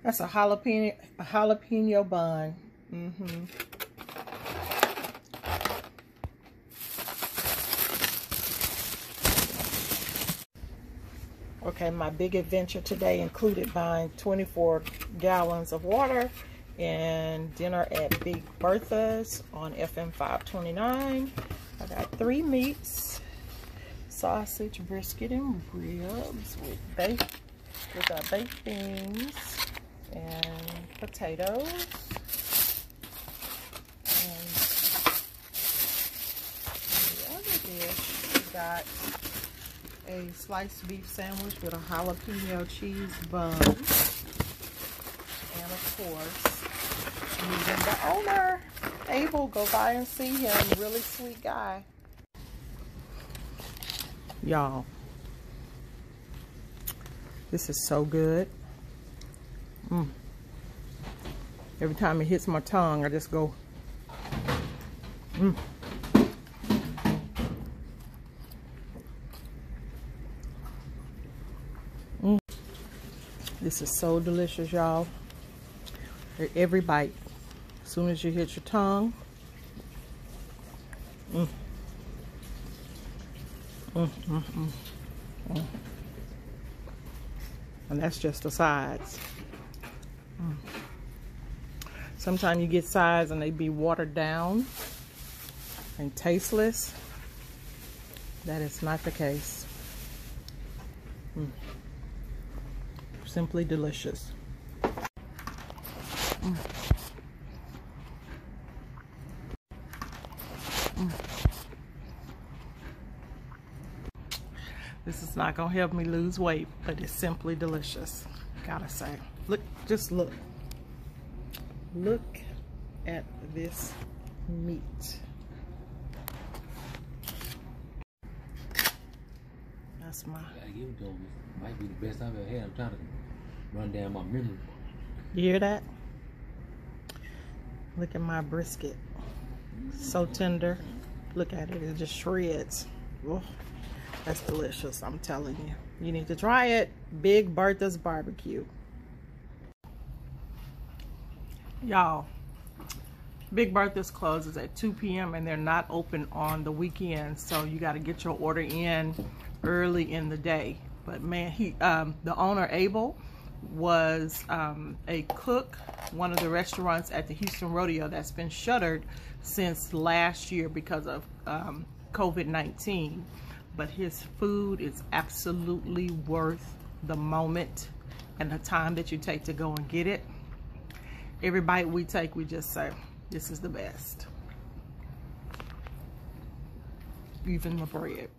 That's a jalapeno bun. Okay, my big adventure today included buying 24 gallons of water and dinner at Big Bertha's on FM 529. I got 3 meats, sausage, brisket, and ribs with baked beans and potatoes. And the other dish, we got a sliced beef sandwich with a jalapeno cheese bun. And of course, meeting the owner, Abel. Go by and see him. Really sweet guy. Y'all, this is so good. Every time it hits my tongue, I just go, This is so delicious, y'all. Every bite, as soon as you hit your tongue, and that's just the sides. Sometimes you get sides and they be watered down and tasteless. That is not the case. Simply delicious. This is not gonna help me lose weight, but it's simply delicious, gotta say. Look, just look. Look at this meat. That's my. I give it to them. Might be the best I've ever had. I'm trying to run down my memory. You hear that? Look at my brisket. So tender. Look at it. It just shreds. Oh, that's delicious. I'm telling you. You need to try it. Big Bertha's Barbecue. Y'all, Big Bertha's closes at 2 p.m. and they're not open on the weekend. So you got to get your order in early in the day. But man, the owner, Abel, was a cook, one of the restaurants at the Houston Rodeo that's been shuttered since last year because of COVID-19. But his food is absolutely worth the moment and the time that you take to go and get it. Every bite we take, we just say, this is the best. Even the bread.